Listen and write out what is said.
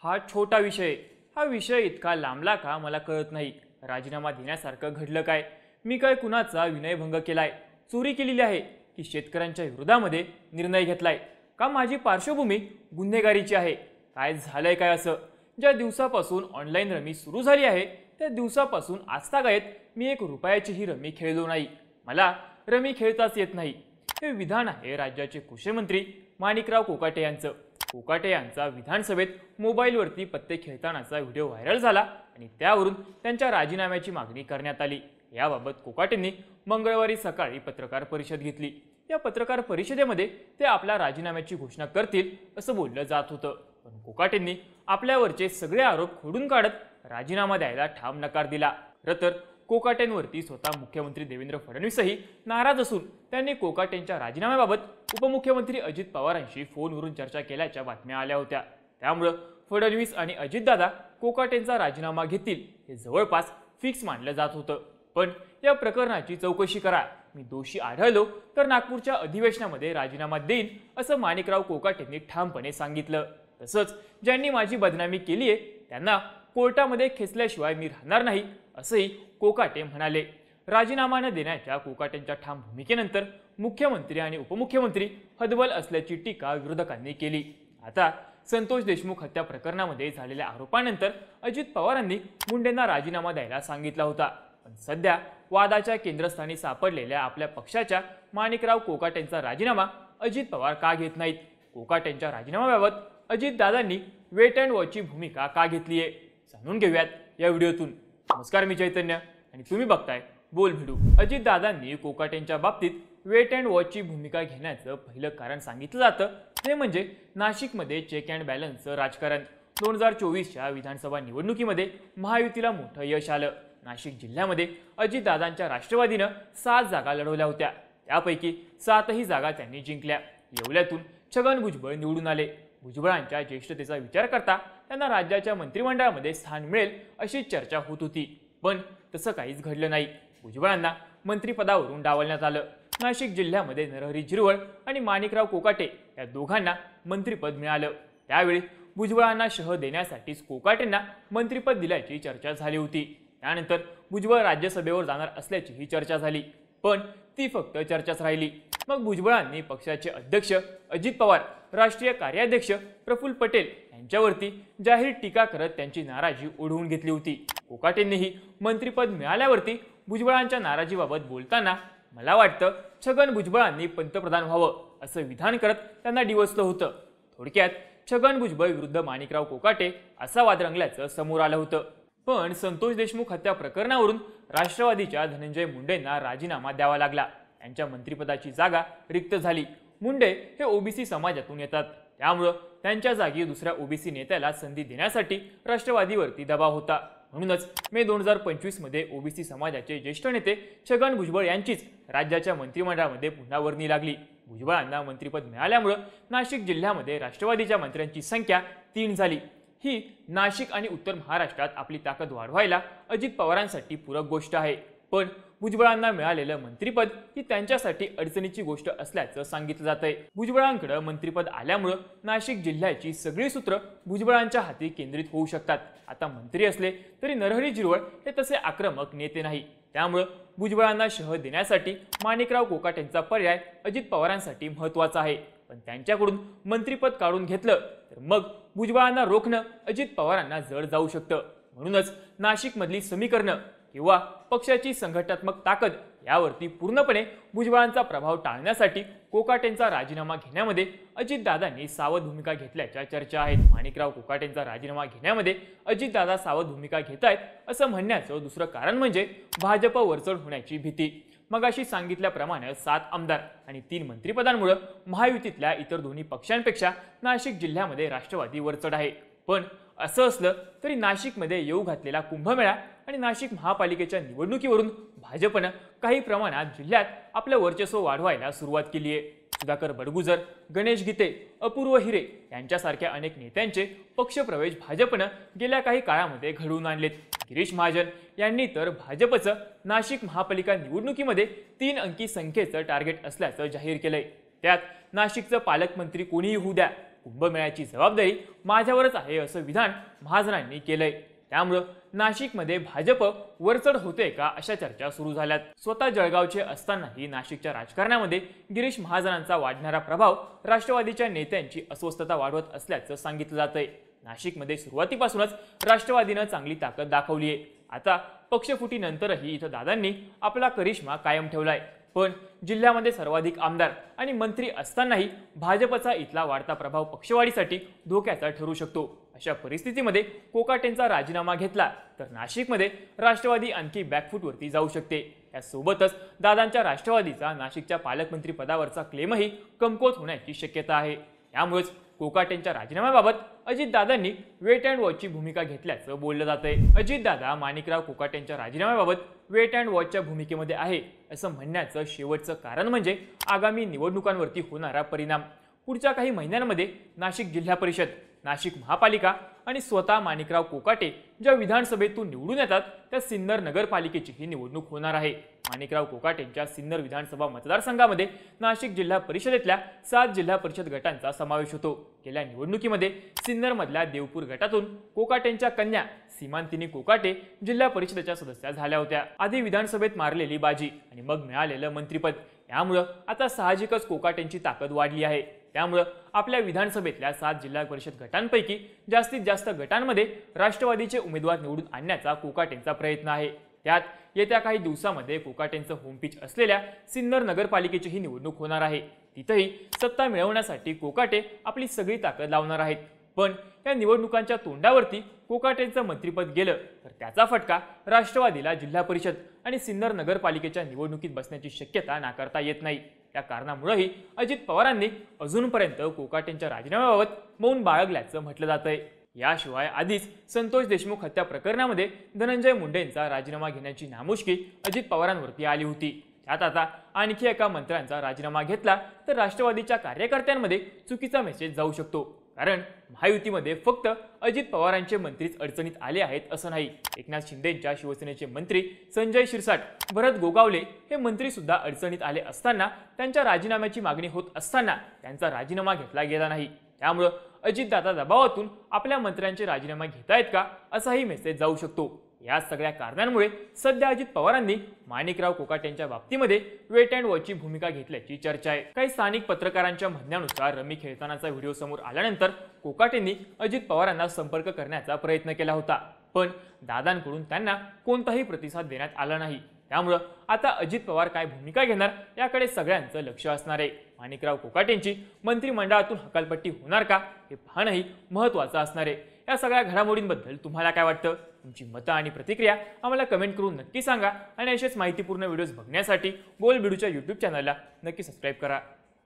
हा छोटा विषय आहे. हा विषय इतका लांबला का मला कळत नाही. राजीनामा देण्यासारखं घडलं काय? मी काय कुणाचा विनयभंग केलाय, चोरी केलेली आहे की शेतकऱ्यांच्या विरोधामध्ये निर्णय घेतलाय? का माझी पार्श्वभूमी गुन्हेगारीची आहे? काय झालंय काय असं? ज्या दिवसापासून ऑनलाईन रमी सुरू झाली आहे त्या दिवसापासून आजतागायत मी एक रुपयाचीही रमी खेळलो नाही. मला रमी खेळताच येत नाही. हे विधान आहे राज्याचे कृषी मंत्री माणिकराव कोकाटे यांचं. कोकाटे यांचा विधानसभेत मोबाईलवरती पत्ते खेळतानाचा व्हिडिओ व्हायरल झाला आणि त्यावरून त्यांच्या राजीनाम्याची मागणी करण्यात आली. याबाबत कोकाटेंनी मंगळवारी सकाळी पत्रकार परिषद घेतली. या पत्रकार परिषदेमध्ये ते आपल्या राजीनाम्याची घोषणा करतील असं बोललं जात होतं. पण कोकाटेंनी आपल्यावरचे सगळे आरोप खोडून काढत राजीनामा द्यायला ठाम नकार दिला. तर कोकाटेंवरती स्वतः मुख्यमंत्री देवेंद्र फडणवीसही नाराज असून त्यांनी कोकाटेंच्या राजीनाम्याबाबत उपमुख्यमंत्री अजित पवारांशी फोनवरून चर्चा केल्याच्या बातम्या आल्या होत्या. त्यामुळे फडणवीस आणि अजितदादा कोकाटेंचा राजीनामा घेतील हे जवळपास फिक्स मानलं जात होतं. पण या प्रकरणाची चौकशी करा, मी दोषी आढळलो तर नागपूरच्या अधिवेशनामध्ये राजीनामा देईन असं माणिकराव कोकाटेंनी ठामपणे सांगितलं. तसंच ज्यांनी माझी बदनामी केली आहे त्यांना कोर्टामध्ये खेचल्याशिवाय मी राहणार नाही असंही कोकाटे म्हणाले. राजीनामा न देण्याच्या कोकाटेंच्या ठाम भूमिकेनंतर मुख्यमंत्री आणि उपमुख्यमंत्री हतबल असल्याची टीका विरोधकांनी केली. आता संतोष देशमुख हत्या प्रकरणामध्ये झालेल्या आरोपानंतर अजित पवारांनी मुंडेंना राजीनामा द्यायला सांगितला होता. पण सध्या वादाच्या केंद्रस्थानी सापडलेल्या आपल्या पक्षाच्या माणिकराव कोकाटेंचा राजीनामा अजित पवार का घेत नाहीत? कोकाटेंच्या राजीनाम्याबाबत अजितदादांनी वेट अँड वॉचची भूमिका का घेतली आहे जाणून घेऊयात या व्हिडिओतून. नमस्कार, मी चैतन्य आणि तुम्ही बघताय बोल भिडू. अजितदादांनी कोकाटेंच्या बाबतीत वेट अँड वॉचची भूमिका घेण्याचं पहिलं कारण सांगितलं जातं ते म्हणजे नाशिकमध्ये चेक अँड बॅलन्सचं राजकारण. 2024च्या विधानसभा निवडणुकीमध्ये महायुतीला मोठं यश आलं. नाशिक जिल्ह्यामध्ये अजितदादांच्या राष्ट्रवादीनं 7 जागा लढवल्या होत्या. त्यापैकी 7ही जागा त्यांनी जिंकल्या. येवल्यातून छगन भुजबळ निवडून आले. भुजबळांच्या ज्येष्ठतेचा विचार करता त्यांना राज्याच्या मंत्रिमंडळामध्ये स्थान मिळेल अशी चर्चा होत होती. पण तसं काहीच घडलं नाही. भुजबळांना मंत्रिपदावरून डावलण्यात आलं. नाशिक जिल्ह्यामध्ये नरहरी झिरवळ आणि माणिकराव कोकाटे या दोघांना मंत्रिपद मिळालं. त्यावेळी भुजबळांना शह देण्यासाठीच कोकाटेंना मंत्रिपद दिल्याची चर्चा झाली होती. त्यानंतर भुजबळ राज्यसभेवर जाणार असल्याची ही चर्चा झाली. पण ती फक्त चर्चाच राहिली. मग भुजबळांनी पक्षाचे अध्यक्ष अजित पवार, राष्ट्रीय कार्याध्यक्ष प्रफुल्ल पटेल यांच्यावरती जाहीर टीका करत त्यांची नाराजी ओढवून घेतली होती. कोकाटेंनीही मंत्रिपद मिळाल्यावरती भुजबळांच्या नाराजीबाबत बोलताना मला वाटतं छगन भुजबळांनी पंतप्रधान व्हावं असं विधान करत त्यांना डिवचलं होतं. थोडक्यात छगन भुजबळ विरुद्ध माणिकराव कोकाटे असा वाद रंगल्याचं समोर आलं होतं. पण संतोष देशमुख हत्या प्रकरणावरून राष्ट्रवादीच्या धनंजय मुंडेंना राजीनामा द्यावा लागला. त्यांच्या मंत्रिपदाची जागा रिक्त झाली. मुंडे हे ओबीसी समाजातून येतात. त्यामुळं त्यांच्या जागी दुसऱ्या ओबीसी नेत्याला संधी देण्यासाठी राष्ट्रवादीवरती दबाव होता. म्हणूनच मे 2025 मध्ये ओबीसी समाजाचे ज्येष्ठ नेते छगन भुजबळ यांचीच राज्याच्या मंत्रिमंडळामध्ये पुन्हा वर्णी लागली. भुजबळांना मंत्रिपद मिळाल्यामुळे नाशिक जिल्ह्यामध्ये राष्ट्रवादीच्या मंत्र्यांची संख्या 3 झाली. ही नाशिक आणि उत्तर महाराष्ट्रात आपली ताकद वाढवायला अजित पवारांसाठी पूरक गोष्ट आहे. पण भुजबळांना मिळालेलं मंत्रिपद ही त्यांच्यासाठी अडचणीची गोष्ट असल्याचं सांगितलं जातंय. भुजबळांकडे मंत्रिपद आल्यामुळे नाशिक जिल्ह्याची सगळी सूत्र भुजबळांच्या हाती केंद्रित होऊ शकतात. आता मंत्री असले तरी नरहरी झिरवळ हे तसे आक्रमक नेते नाही. त्यामुळे भुजबळांना शह देण्यासाठी माणिकराव कोकाटेंचा पर्याय अजित पवारांसाठी महत्त्वाचा आहे. पण त्यांच्याकडून मंत्रिपद काढून घेतलं तर मग भुजबळांना रोखणं अजित पवारांना जड जाऊ शकतं. म्हणूनच नाशिकमधली समीकरणं किंवा पक्षाची संघटनात्मक ताकद यावरती पूर्णपणे भुजबळांचा प्रभाव टाळण्यासाठी कोकाटेंचा राजीनामा घेण्यामध्ये अजितदादांनी सावध भूमिका घेतल्याच्या चर्चा आहेत. माणिकराव कोकाटेंचा राजीनामा घेण्यामध्ये अजितदादा सावध भूमिका घेत आहेत असं म्हणण्याचं दुसरं कारण म्हणजे भाजप वरचढ होण्याची भीती. मगाशी सांगितल्याप्रमाणे 7 आमदार आणि 3 मंत्रिपदांमुळे महायुतीतल्या इतर दोन्ही पक्षांपेक्षा नाशिक जिल्ह्यामध्ये राष्ट्रवादी वरचढ आहे. पण असं असलं तरी नाशिकमध्ये येऊ घातलेला कुंभमेळा आणि नाशिक महापालिकेच्या निवडणुकीवरून भाजपनं काही प्रमाणात जिल्ह्यात आपलं वर्चस्व वाढवायला सुरुवात केली आहे. सुधाकर बडगुजर, गणेश गीते, अपूर्व हिरे यांच्यासारख्या अनेक नेत्यांचे पक्षप्रवेश भाजपनं गेल्या काही काळामध्ये घडवून आणलेत. गिरीश महाजन यांनी तर भाजपचं नाशिक महापालिका निवडणुकीमध्ये 3 अंकी संख्येचं टार्गेट असल्याचं जाहीर केलंय. त्यात नाशिकचं पालकमंत्री कोणीही होऊ द्या, कुंभमेळ्याची जबाबदारी माझ्यावरच आहे असं विधान महाजनांनी केलंय। त्यामुळे नाशिकमध्ये भाजप वरचढ होते का अशा चर्चा सुरू झाल्यात। स्वतः जळगावचे असतानाही नाशिकच्या राजकारणामध्ये गिरीश महाजनांचा वाढणारा प्रभाव राष्ट्रवादीच्या नेत्यांची अस्वस्थता वाढवत असल्याचं सांगितलं जातंय। नाशिकमध्ये सुरुवातीपासूनच राष्ट्रवादीनं चांगली ताकद दाखवली आहे। आता पक्षफुटीनंतरही इथं दादांनी आपला करिश्मा कायम ठेवलाय। पण जिल्ह्यामध्ये सर्वाधिक आमदार आणि मंत्री असतानाही भाजपचा इथला वाढता प्रभाव पक्षवाढीसाठी धोक्याचा ठरू शकतो। अशा परिस्थितीमध्ये कोकाटेंचा राजीनामा घेतला तर नाशिकमध्ये राष्ट्रवादी आणखी बॅकफूटवरती जाऊ शकते। यासोबतच दादांच्या राष्ट्रवादीचा नाशिकच्या पालकमंत्री पदावरचा क्लेमही कमकुवत होण्याची शक्यता आहे। यामुळेच कोकाटेंच्या राजीनाम्याबाबत अजितदादांनी वेट अँड वॉचची भूमिका घेतल्याचं बोललं जातंय। अजितदादा माणिकराव कोकाटेंच्या राजीनाम्याबाबत वेट अँड वॉचच्या भूमिकेमध्ये आहे असं म्हणण्याचं शेवटचं कारण म्हणजे आगामी निवडणुकांवरती होणारा परिणाम। पुढच्या काही महिन्यांमध्ये नाशिक जिल्हा परिषद, नाशिक महापालिका आणि स्वतः माणिकराव कोकाटे ज्या विधानसभेतून निवडून येतात त्या सिन्नर नगरपालिकेची ही निवडणूक होणार आहे। माणिकराव कोकाटेंच्या सिन्नर विधानसभा मतदारसंघामध्ये नाशिक जिल्हा परिषदेतल्या 7 जिल्हा परिषद गटांचा समावेश होतो। गेल्या निवडणुकीमध्ये सिन्नर मधल्या देवपूर गटातून कोकाटेंच्या कन्या सीमांतिनी कोकाटे जिल्हा परिषदेच्या सदस्या झाल्या होत्या। आधी विधानसभेत मारलेली बाजी आणि मग मिळालेलं मंत्रिपद यामुळे आता साहजिकच कोकाटेंची ताकद वाढली आहे। त्यामुळे आपल्या विधानसभेतल्या 7 जिल्हा परिषद गटांपैकी जास्तीत जास्त गटांमध्ये राष्ट्रवादीचे उमेदवार निवडून आणण्याचा कोकाटेंचा प्रयत्न आहे। त्यात येत्या काही दिवसांमध्ये कोकाटेंचं होमपिच असलेल्या सिन्नर नगरपालिकेची ही निवडणूक होणार आहे। तिथेही सत्ता मिळवण्यासाठी कोकाटे आपली सगळी ताकद लावणार आहेत। पण या निवडणुकांच्या तोंडावरती कोकाटेंचं मंत्रिपद गेलं तर त्याचा फटका राष्ट्रवादीला जिल्हा परिषद आणि सिन्नर नगरपालिकेच्या निवडणुकीत बसण्याची शक्यता नाकारता येत नाही। या कारणामुळेही अजित पवारांनी अजूनपर्यंत कोकाटेंच्या राजीनाम्याबाबत मौन बाळगल्याचं म्हटलं जातंय। याशिवाय आधीच संतोष देशमुख हत्या प्रकरणामध्ये धनंजय मुंडेंचा राजीनामा घेण्याची नामुष्की अजित पवारांवरती आली होती। त्यात आता आणखी एका मंत्र्यांचा राजीनामा घेतला तर राष्ट्रवादीच्या कार्यकर्त्यांमध्ये चुकीचा मेसेज जाऊ शकतो। कारण महायुतीमध्ये फक्त अजित पवारांचे मंत्रीच अडचणीत आले आहेत असं नाही। एकनाथ शिंदेंच्या शिवसेनेचे मंत्री संजय शिरसाट, भरत गोगावले हे मंत्री सुद्धा अडचणीत आले असताना त्यांच्या राजीनाम्याची मागणी होत असताना त्यांचा राजीनामा घेतला गेला नाही। त्यामुळे अजितदादा दबावातून आपल्या मंत्र्यांचे राजीनामा घेतायत का असाही मेसेज जाऊ शकतो। या सगळ्या कारणांमुळे सध्या अजित पवारांनी माणिकराव कोकाटेंच्या बाबतीमध्ये वेट अँड वॉचची भूमिका घेतल्याची चर्चा आहे। काही स्थानिक पत्रकारांच्या म्हणण्यानुसार रमी खेळतानाचा व्हिडिओ समोर आल्यानंतर कोकाटेंनी अजित पवारांना संपर्क करण्याचा प्रयत्न केला होता, पण दादांकडून त्यांना कोणताही प्रतिसाद देण्यात आला नाही। त्यामुळे आता अजित पवार काय भूमिका घेणार याकडे सगळ्यांचं लक्ष असणार आहे। माणिकराव कोकाटेंची मंत्रिमंडळातून हकालपट्टी होणार का हे पाहणंही महत्त्वाचं असणार आहे। या सगळ्या घडामोडींबद्दल तुम्हाला काय वाटतं? तुमची मतं आणि प्रतिक्रिया आम्हाला कमेंट करून नक्की सांगा आणि असेच माहितीपूर्ण व्हिडिओज बघण्यासाठी बोलबिडूच्या YouTube चॅनलला नक्की सबस्क्राईब करा।